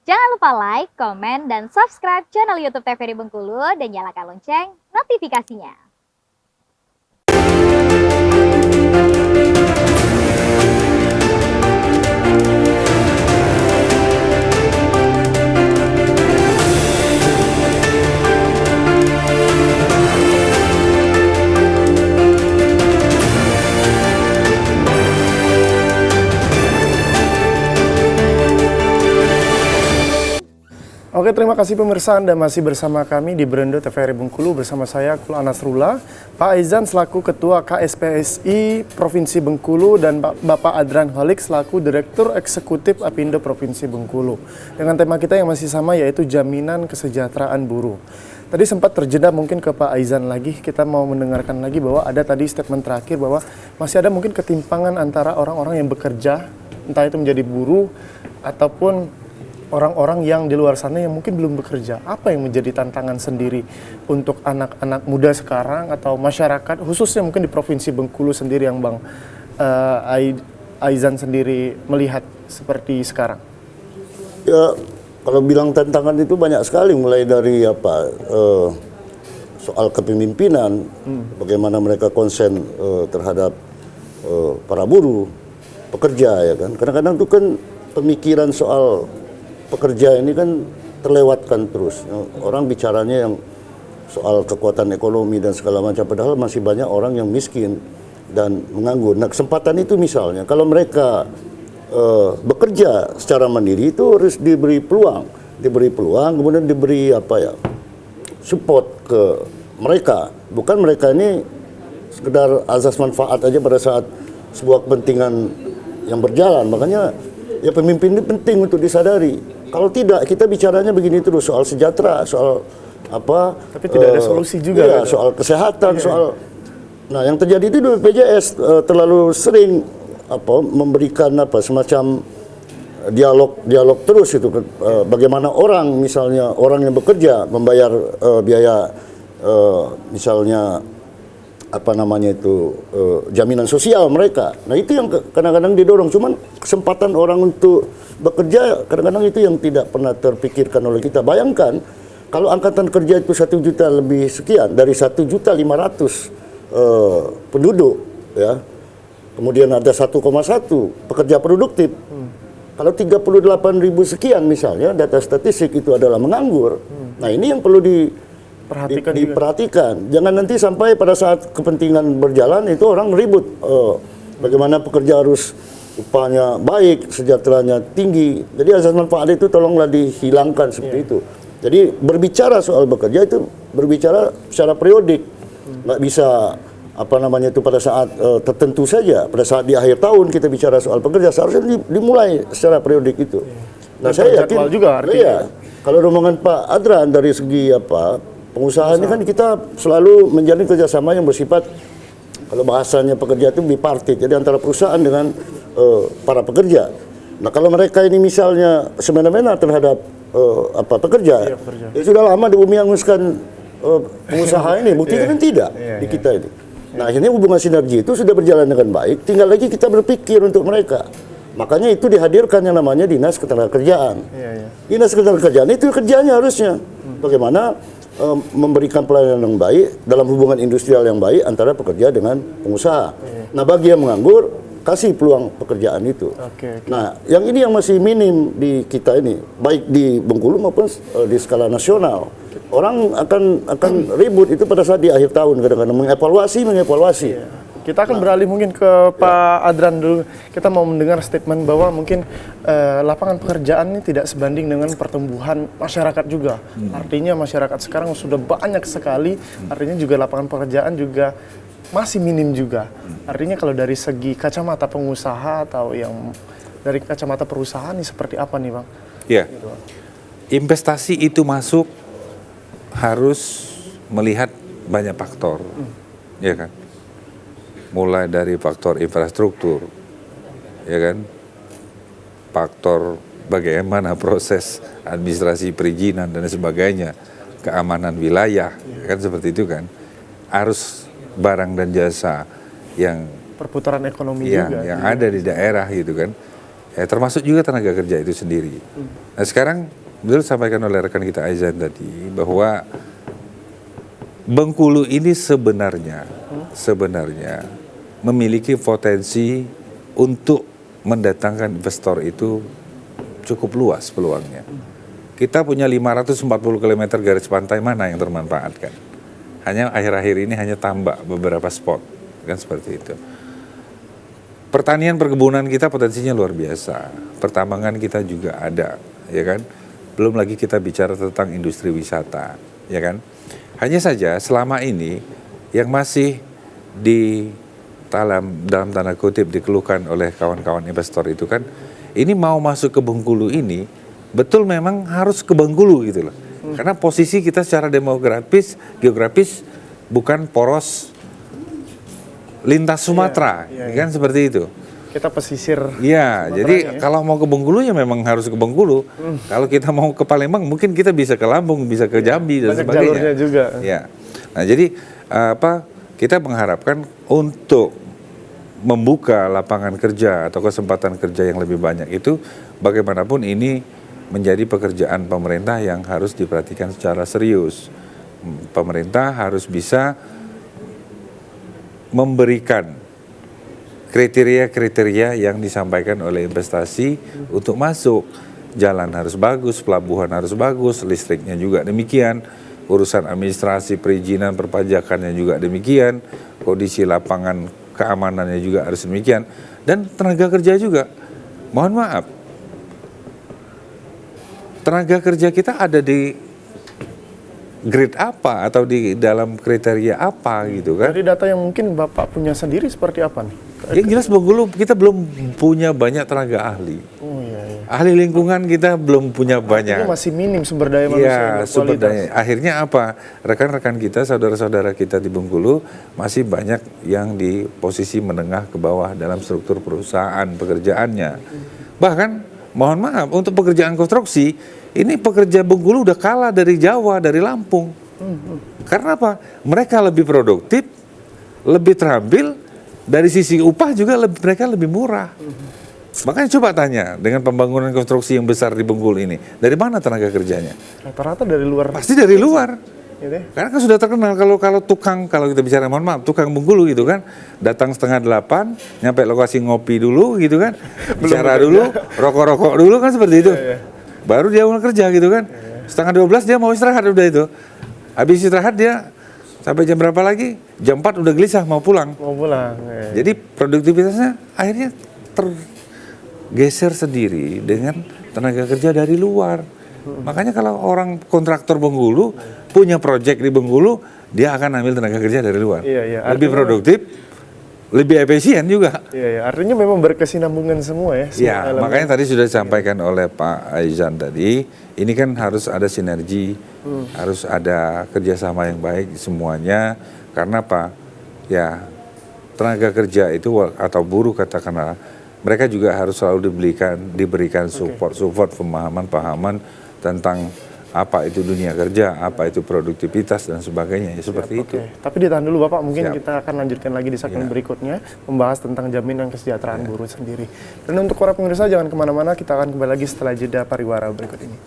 Jangan lupa like, komen, dan subscribe channel YouTube TVRI Bengkulu dan nyalakan lonceng notifikasinya. Oke, terima kasih pemirsa, Anda masih bersama kami di Berendo TVRI Bengkulu bersama saya Kul Anasrullah, Pak Aizan selaku Ketua KSPSI Provinsi Bengkulu dan Bapak Adran Holik selaku Direktur Eksekutif Apindo Provinsi Bengkulu. Dengan tema kita yang masih sama yaitu jaminan kesejahteraan buruh. Tadi sempat terjeda mungkin ke Pak Aizan lagi, kita mau mendengarkan lagi bahwa ada tadi statement terakhir bahwa masih ada mungkin ketimpangan antara orang-orang yang bekerja, entah itu menjadi buruh ataupun orang-orang yang di luar sana yang mungkin belum bekerja. Apa yang menjadi tantangan sendiri untuk anak-anak muda sekarang atau masyarakat, khususnya mungkin di Provinsi Bengkulu sendiri yang Bang Aizan sendiri melihat seperti sekarang? Ya, kalau bilang tantangan itu banyak sekali, mulai dari soal kepemimpinan, bagaimana mereka konsen terhadap para buruh, pekerja, ya kan. Kadang-kadang itu kan pemikiran soal pekerja ini kan terlewatkan terus. Orang bicaranya yang soal kekuatan ekonomi dan segala macam, padahal masih banyak orang yang miskin dan menganggur. Nah, kesempatan itu misalnya, kalau mereka bekerja secara mandiri itu harus diberi peluang, kemudian diberi support ke mereka. Bukan mereka ini sekedar azas manfaat aja pada saat sebuah kepentingan yang berjalan. Makanya ya pemimpin ini penting untuk disadari. Kalau tidak, kita bicaranya begini terus, soal sejahtera, soal apa? Tapi tidak ada solusi juga. Iya, soal kesehatan, soal. Nah, yang terjadi itu di BPJS terlalu sering memberikan semacam dialog terus itu. Bagaimana orang, misalnya orang yang bekerja membayar biaya misalnya jaminan sosial mereka. Nah, itu yang kadang-kadang didorong. Cuman kesempatan orang untuk bekerja kadang-kadang itu yang tidak pernah terpikirkan oleh kita. Bayangkan kalau angkatan kerja itu 1 juta lebih sekian dari 1.500.000 penduduk, ya. Kemudian ada 1,1 pekerja produktif. Kalau 38.000 sekian misalnya data statistik itu adalah menganggur. Nah, ini yang perlu diperhatikan. Jangan nanti sampai pada saat kepentingan berjalan itu orang ribut. Bagaimana pekerja harus upahnya baik, sejahteranya tinggi. Jadi azas manfaat itu tolonglah dihilangkan seperti itu. Jadi berbicara soal bekerja itu berbicara secara periodik. Nggak bisa pada saat tertentu saja. Pada saat di akhir tahun kita bicara soal pekerja, seharusnya dimulai secara periodik itu. Nah, saya yakin juga artinya. Kalau rombongan Pak Adran dari segi pengusaha ini kan kita selalu menjalin kerjasama yang bersifat, kalau bahasanya pekerja itu bipartit, jadi antara perusahaan dengan para pekerja. Nah, kalau mereka ini misalnya semena-mena terhadap pekerja, ya sudah lama diumumkan pengusaha ini, buktinya kan tidak di kita ini. Nah, akhirnya hubungan sinergi itu sudah berjalan dengan baik, tinggal lagi kita berpikir untuk mereka. Makanya itu dihadirkan yang namanya Dinas Ketenagakerjaan. Dinas Ketenagakerjaan itu kerjanya harusnya bagaimana memberikan pelayanan yang baik dalam hubungan industrial yang baik antara pekerja dengan pengusaha. Nah, bagi yang menganggur, kasih peluang pekerjaan itu. Nah, yang ini yang masih minim di kita ini, baik di Bengkulu maupun di skala nasional. Orang akan ribut itu pada saat di akhir tahun, kadang-kadang mengevaluasi. Kita akan beralih mungkin ke Pak Adran dulu. Kita mau mendengar statement bahwa mungkin lapangan pekerjaan ini tidak sebanding dengan pertumbuhan masyarakat juga. Artinya masyarakat sekarang sudah banyak sekali, artinya juga lapangan pekerjaan juga masih minim juga. Artinya kalau dari segi kacamata pengusaha atau yang dari kacamata perusahaan ini seperti apa nih, Bang? Ya, investasi itu masuk harus melihat banyak faktor, ya kan? Mulai dari faktor infrastruktur, ya kan, faktor bagaimana proses administrasi perizinan dan sebagainya, keamanan wilayah, kan seperti itu kan, arus barang dan jasa yang perputaran ekonomi juga yang ada di daerah gitu kan, Ya, termasuk juga tenaga kerja itu sendiri. Nah sekarang betul sampaikan oleh rekan kita Aizan tadi bahwa Bengkulu ini sebenarnya memiliki potensi untuk mendatangkan investor itu cukup luas peluangnya. Kita punya 540 km garis pantai mana yang termanfaatkan? Hanya akhir-akhir ini hanya tambak beberapa spot, kan seperti itu. Pertanian perkebunan kita potensinya luar biasa. Pertambangan kita juga ada, ya kan? Belum lagi kita bicara tentang industri wisata, ya kan? Hanya saja selama ini yang masih dalam tanda kutip dikeluhkan oleh kawan-kawan investor itu kan, ini mau masuk ke Bengkulu ini betul memang harus ke Bengkulu gitu loh. Karena posisi kita secara geografis bukan poros lintas Sumatera, kan seperti itu. Kita pesisir. Iya, jadi kalau mau ke Bengkulu ya memang harus ke Bengkulu. Kalau kita mau ke Palembang mungkin kita bisa ke Lampung, bisa ke Jambi dan banyak sebagainya. jalurnya juga. Ya. Nah, jadi kita mengharapkan untuk membuka lapangan kerja atau kesempatan kerja yang lebih banyak itu bagaimanapun ini menjadi pekerjaan pemerintah yang harus diperhatikan secara serius. Pemerintah harus bisa memberikan kriteria-kriteria yang disampaikan oleh investasi untuk masuk. Jalan harus bagus, pelabuhan harus bagus, listriknya juga demikian, urusan administrasi, perizinan, perpajakannya juga demikian, kondisi lapangan keamanannya juga harus demikian, dan tenaga kerja juga. Mohon maaf, tenaga kerja kita ada di grade apa atau di dalam kriteria apa gitu kan? Dari data yang mungkin Bapak punya sendiri seperti apa nih? Yang jelas Bengkulu kita belum punya banyak tenaga ahli. Oh iya, iya. Ahli lingkungan kita belum punya banyak. Itu masih minim sumber daya manusia yang Iya, sumber berkualitas. daya. Akhirnya apa? Rekan-rekan kita, saudara-saudara kita di Bengkulu masih banyak yang di posisi menengah ke bawah dalam struktur perusahaan pekerjaannya. Bahkan, mohon maaf, untuk pekerjaan konstruksi, ini pekerja Bengkulu udah kalah dari Jawa, dari Lampung. Karena apa? Mereka lebih produktif, lebih terampil, dari sisi upah juga mereka lebih murah. Makanya coba tanya, dengan pembangunan konstruksi yang besar di Bengkulu ini, dari mana tenaga kerjanya? Rata-rata dari luar. Pasti dari luar. Gitu ya? Karena kan sudah terkenal kalau tukang, kalau kita bicara mohon maaf, tukang Bengkulu gitu kan, datang 7:30, nyampe lokasi ngopi dulu gitu kan, bicara dulu, rokok-rokok dulu kan seperti itu. Baru dia mulai kerja gitu kan, 11:30 dia mau istirahat udah itu. Habis istirahat dia sampai jam berapa lagi? Jam 4 udah gelisah mau pulang. Mau pulang. Jadi produktivitasnya akhirnya tergeser sendiri dengan tenaga kerja dari luar. Makanya kalau orang kontraktor Bengkulu punya proyek di Bengkulu, dia akan ambil tenaga kerja dari luar. Iya, iya. Lebih produktif, lebih efisien juga. Iya, iya. Artinya memang berkesinambungan semua ya. Ya, makanya tadi sudah disampaikan oleh Pak Aizan tadi, ini kan harus ada sinergi, harus ada kerjasama yang baik semuanya. Karena apa? Ya, tenaga kerja itu atau buruh katakanlah, mereka juga harus selalu diberikan support pemahaman tentang apa itu dunia kerja, apa itu produktivitas dan sebagainya, ya seperti itu. Tapi ditahan dulu Bapak, mungkin Siap. kita akan lanjutkan lagi di segmen berikutnya, membahas tentang jaminan kesejahteraan buruh sendiri. Dan untuk para pemirsa jangan kemana-mana, kita akan kembali lagi setelah jeda pariwara berikut ini.